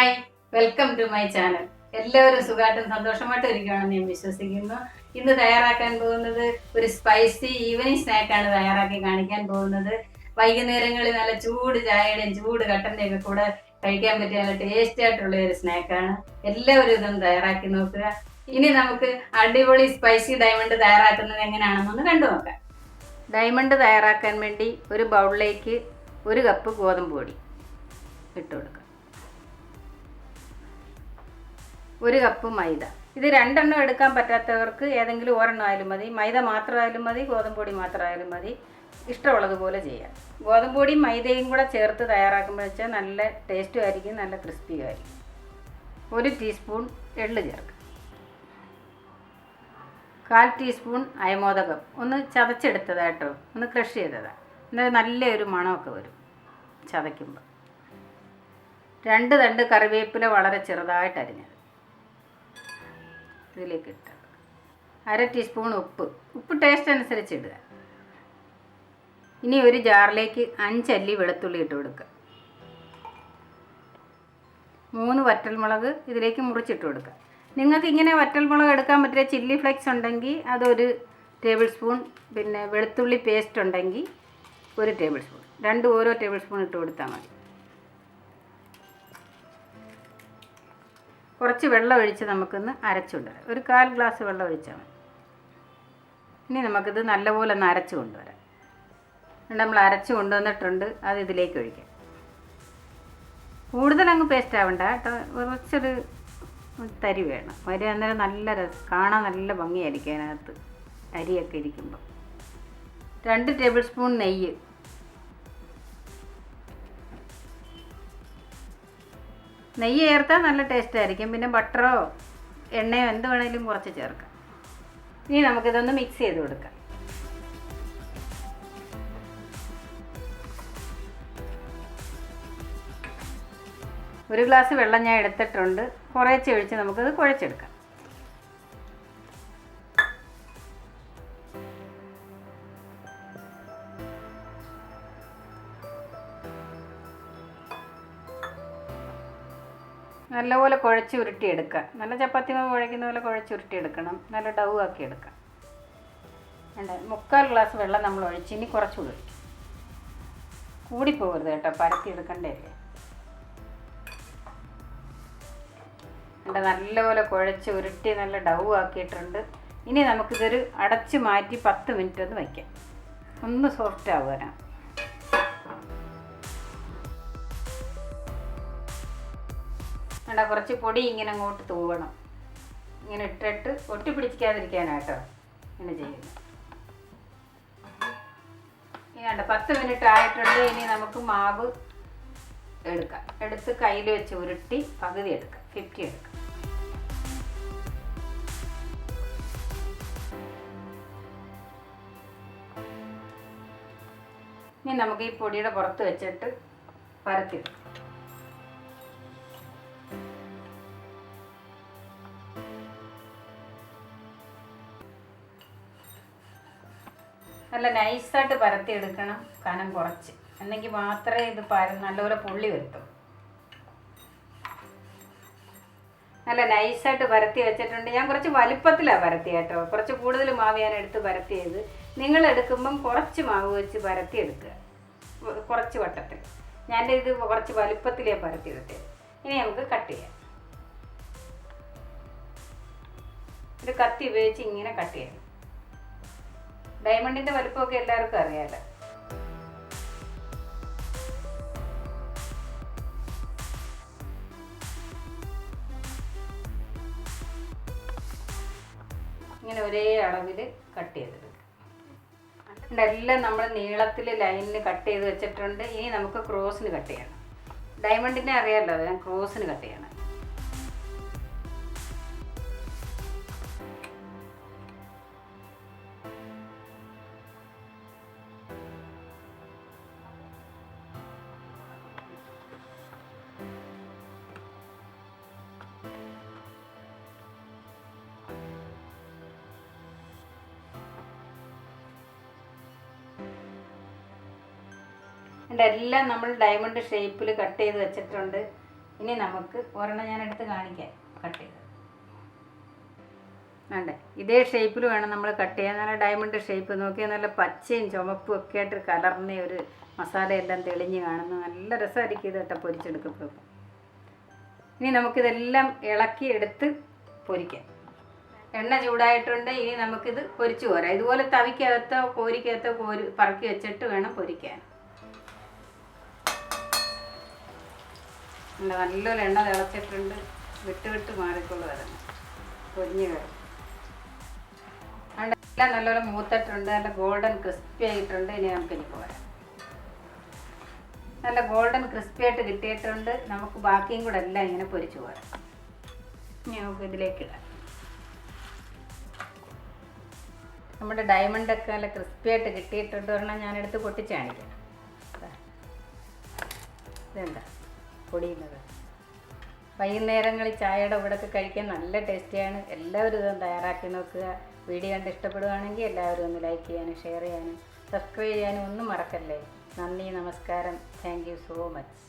Hi, welcome to my channel. എല്ലാവരും സുഖമായിട്ടും സന്തോഷമായിട്ടും ഇരിക്കുകയാണെന്ന് ഞാൻ വിശ്വസിക്കുന്നു. ഇന്ന് തയ്യാറാക്കാൻ പോകുന്നത് ഒരു സ്പൈസി ഈവനിങ് സ്നാക്കാണ് തയ്യാറാക്കി കാണിക്കാൻ പോകുന്നത്. വൈകുന്നേരങ്ങളിൽ നല്ല ചൂട് ചായയുടെയും ചൂട് കട്ടൻ്റെയും ഒക്കെ കൂടെ കഴിക്കാൻ പറ്റിയ നല്ല ടേസ്റ്റി ആയിട്ടുള്ള ഒരു സ്നാക്കാണ്. എല്ലാവരും ഇതൊന്ന് തയ്യാറാക്കി നോക്കുക. ഇനി നമുക്ക് അടിപൊളി സ്പൈസി ഡയമണ്ട് തയ്യാറാക്കുന്നത് എങ്ങനെയാണെന്നൊന്ന് കണ്ടു നോക്കാം. ഡയമണ്ട് തയ്യാറാക്കാൻ വേണ്ടി ഒരു ബൗളിലേക്ക് 1 കപ്പ് ഗോതമ്പ് പൊടി ഇട്ട് കൊടുക്കുക. 1 കപ്പ് മൈദ. ഇത് രണ്ടെണ്ണം എടുക്കാൻ പറ്റാത്തവർക്ക് ഏതെങ്കിലും ഒരെണ്ണം ആയാലും മതി. മൈദ മാത്രമായാലും മതി, ഗോതമ്പ് പൊടി മാത്രമായാലും മതി. ഇഷ്ടമുള്ളതുപോലെ ചെയ്യാം. ഗോതമ്പ് പൊടിയും മൈദയും കൂടെ ചേർത്ത് തയ്യാറാക്കുമ്പോൾ വെച്ചാൽ നല്ല ടേസ്റ്റും ആയിരിക്കും, നല്ല ക്രിസ്പിയും ആയിരിക്കും. 1 ടീസ്പൂൺ എള്ള് ചേർക്കുക. 1/4 ടീസ്പൂൺ അയമോദകം ഒന്ന് ചതച്ചെടുത്തതായിട്ടോ, ഒന്ന് ക്രഷ് ചെയ്തതാണ്. എന്നാൽ നല്ലൊരു മണമൊക്കെ വരും ചതയ്ക്കുമ്പോൾ. 2 തണ്ട് കറിവേപ്പില വളരെ ചെറുതായിട്ട് അരിഞ്ഞത് ഇതിലേക്ക് ഇട്ട്. 1/2 ടീസ്പൂൺ ഉപ്പ് ടേസ്റ്റ് അനുസരിച്ച് ഇടുക. ഇനി ഒരു ജാറിലേക്ക് 5 അല്ലി വെളുത്തുള്ളി ഇട്ട് കൊടുക്കുക. 3 വറ്റൽമുളക് ഇതിലേക്ക് മുറിച്ചിട്ട് കൊടുക്കുക. നിങ്ങൾക്ക് ഇങ്ങനെ വറ്റൽമുളക് എടുക്കാൻ പറ്റിയ ചില്ലി ഫ്ലെക്സ് ഉണ്ടെങ്കിൽ അതൊരു ടേബിൾ സ്പൂൺ, പിന്നെ വെളുത്തുള്ളി പേസ്റ്റ് ഉണ്ടെങ്കിൽ 1 ടേബിൾ സ്പൂൺ, 2 ഓരോ ടേബിൾ സ്പൂൺ ഇട്ട് കൊടുത്താൽ മതി. കുറച്ച് വെള്ളം ഒഴിച്ച് നമുക്കൊന്ന് അരച്ചുകൊണ്ടുവരാം. ഒരു 1/4 ഗ്ലാസ് വെള്ളം ഒഴിച്ചാൽ മതി. ഇനി നമുക്കിത് നല്ലപോലെ ഒന്ന് അരച്ച് കൊണ്ടുവരാം. നമ്മൾ അരച്ച് കൊണ്ടുവന്നിട്ടുണ്ട്, അത് ഇതിലേക്ക് ഒഴിക്കാം. കൂടുതൽ അങ്ങ് പേസ്റ്റ് ആവണ്ട കേട്ടോ, കുറച്ചൊരു തരി വേണം. വരി അന്നേരം നല്ല കാണാൻ നല്ല ഭംഗിയായിരിക്കും അതിനകത്ത് അരിയൊക്കെ ഇരിക്കുമ്പോൾ. 2 ടേബിൾ സ്പൂൺ നെയ്യ്, നെയ്യ് ചേർത്താൽ നല്ല ടേസ്റ്റ് ആയിരിക്കും. പിന്നെ ബട്ടറോ എണ്ണയോ എന്ത് വേണമെങ്കിലും കുറച്ച് ചേർക്കാം. ഇനി നമുക്കിതൊന്ന് മിക്സ് ചെയ്ത് കൊടുക്കാം. ഒരു ഗ്ലാസ് വെള്ളം ഞാൻ എടുത്തിട്ടുണ്ട്. കുറേശ്ശെ ഒഴിച്ച് നമുക്കത് കുഴച്ചെടുക്കാം. നല്ലപോലെ കുഴച്ച് ഉരുട്ടിയെടുക്കുക. നല്ല ചപ്പാത്തി മാവ് കുഴയ്ക്കുന്ന പോലെ കുഴച്ച് ഉരുട്ടിയെടുക്കണം. നല്ല ഡൗ ആക്കി എടുക്കാം. 3/4 ഗ്ലാസ് വെള്ളം നമ്മൾ ഒഴിച്ച് ഇനി കുറച്ചുകൂടി ഒഴിക്കും. കൂടിപ്പോകരുത് കേട്ടോ, പരത്തി എടുക്കണ്ടേ. നല്ലപോലെ കുഴച്ച് ഉരുട്ടി നല്ല ഡൗ ആക്കിയിട്ടുണ്ട്. ഇനി നമുക്കിതൊരു അടച്ച് മാറ്റി 10 മിനിറ്റ് ഒന്ന് വയ്ക്കാം, ഒന്ന് സോഫ്റ്റ് ആവാനാണ്. കുറച്ച് പൊടി ഇങ്ങനെ അങ്ങോട്ട് തൂവണം. ഇങ്ങനെ ഇട്ടിട്ട് ഒട്ടിപ്പിടിക്കാതിരിക്കാനാട്ടോ ഇങ്ങനെ ചെയ്യുന്നത്. ഇനി 10 മിനിറ്റ് ആയിട്ടുണ്ട്. ഇനി നമുക്ക് മാവ് എടുക്കാം. എടുത്ത് കയ്യിൽ വെച്ച് ഉരുട്ടി പകുതി എടുക്കാം, 50 എടുക്കാം. ഇനി നമുക്ക് ഈ പൊടിയുടെ പുറത്ത് വെച്ചിട്ട് പരത്തിയെടുക്കാം. നല്ല നൈസായിട്ട് പരത്തിയെടുക്കണം, കനം കുറച്ച്, എന്നെങ്കിൽ മാത്രമേ ഇത് നല്ലപോലെ പൊള്ളി വരുത്തുള്ളൂ. നല്ല നൈസായിട്ട് പരത്തി വെച്ചിട്ടുണ്ട്. ഞാൻ കുറച്ച് വലുപ്പത്തിലാണ് പരത്തി കേട്ടോ, കുറച്ച് കൂടുതൽ മാവ് ഞാൻ എടുത്ത് പരത്തിയത്. നിങ്ങൾ എടുക്കുമ്പം കുറച്ച് മാവ് വെച്ച് പരത്തി എടുക്കുക, കുറച്ച് വട്ടത്തിൽ. ഞാൻ ഇത് കുറച്ച് വലുപ്പത്തിലേ പരത്തിയെടുത്തത്. ഇനി നമുക്ക് കട്ട് ചെയ്യാം. ഒരു കത്തി ഉപയോഗിച്ച് ഇങ്ങനെ കട്ട് ചെയ്യാം. ഡയമണ്ടിൻ്റെ വലുപ്പമൊക്കെ എല്ലാവർക്കും അറിയാമല്ലോ. ഇങ്ങനെ ഒരേ അളവിൽ കട്ട് ചെയ്തെടുക്കും. എല്ലാം നമ്മൾ നീളത്തിൽ ലൈനിൽ കട്ട് ചെയ്ത് വെച്ചിട്ടുണ്ട്. ഇനി നമുക്ക് ക്രോസിന് കട്ട് ചെയ്യണം. ഡയമണ്ടിനെ അറിയാമല്ലോ, ഞാൻ ക്രോസിന് കട്ട് ചെയ്യണം. എല്ലാം നമ്മൾ ഡയമണ്ട് ഷേപ്പിൽ കട്ട് ചെയ്ത് വെച്ചിട്ടുണ്ട്. ഇനി നമുക്ക് ഒരെണ്ണം ഞാനെടുത്ത് കാണിക്കാം കട്ട് ചെയ്ത്. വേണ്ടേ, ഇതേ ഷേപ്പിൽ വേണം നമ്മൾ കട്ട് ചെയ്യാൻ. നല്ല ഡയമണ്ട് ഷേപ്പ് നോക്കിയാൽ നല്ല പച്ചയും ചുമപ്പും ഒക്കെ ആയിട്ട് കലർന്ന ഒരു മസാലയെല്ലാം തെളിഞ്ഞ് കാണുന്നു. നല്ല രസമായിരിക്കും ഇത് കേട്ടോ പൊരിച്ചെടുക്കുമ്പോൾ. ഇനി നമുക്കിതെല്ലാം ഇളക്കി എടുത്ത് പൊരിക്കാം. എണ്ണ ചൂടായിട്ടുണ്ട്. ഇനി നമുക്കിത് പൊരിച്ചു പോരാം. ഇതുപോലെ തവിക്കകത്തോ കോരിക്കകത്തോ പറക്കി വെച്ചിട്ട് വേണം പൊരിക്കാൻ. നല്ലൊരു എണ്ണ തിളച്ചിട്ടുണ്ട്. വിട്ട് മാറിക്കൊള്ളു വരുന്നു. പൊരിഞ്ഞ് കയറും. എല്ലാം നല്ലപോലെ മൂത്തിട്ടുണ്ട്. നല്ല ഗോൾഡൻ ക്രിസ്പി ആയിട്ടുണ്ട്. ഇനി നമുക്കിനി പോരാം. നല്ല ഗോൾഡൻ ക്രിസ്പി ആയിട്ട് കിട്ടിയിട്ടുണ്ട്. നമുക്ക് ബാക്കിയും കൂടെ എല്ലാം ഇങ്ങനെ പൊരിച്ചു പോരാം. ഇനി നമുക്ക് ഇതിലേക്ക് ഇടാം. നമ്മുടെ ഡയമണ്ടൊക്കെ നല്ല ക്രിസ്പി ആയിട്ട് കിട്ടിയിട്ടുണ്ട്. ഒരെണ്ണം ഞാനെടുത്ത് പൊട്ടിച്ച് കാണിക്കാം. ഇതെന്താ പൊടിയുന്നത്. വൈകുന്നേരങ്ങളിൽ ചായയുടെ കൂടെയൊക്കെ കഴിക്കാൻ നല്ല ടേസ്റ്റിയാണ്. എല്ലാവരും ഇതൊന്ന് തയ്യാറാക്കി നോക്കുക. വീഡിയോ കണ്ട് ഇഷ്ടപ്പെടുകയാണെങ്കിൽ എല്ലാവരും ഒന്ന് ലൈക്ക് ചെയ്യാനും ഷെയർ ചെയ്യാനും സബ്സ്ക്രൈബ് ചെയ്യാനും ഒന്നും മറക്കല്ലേ. നന്ദി, നമസ്കാരം. Thank you so much.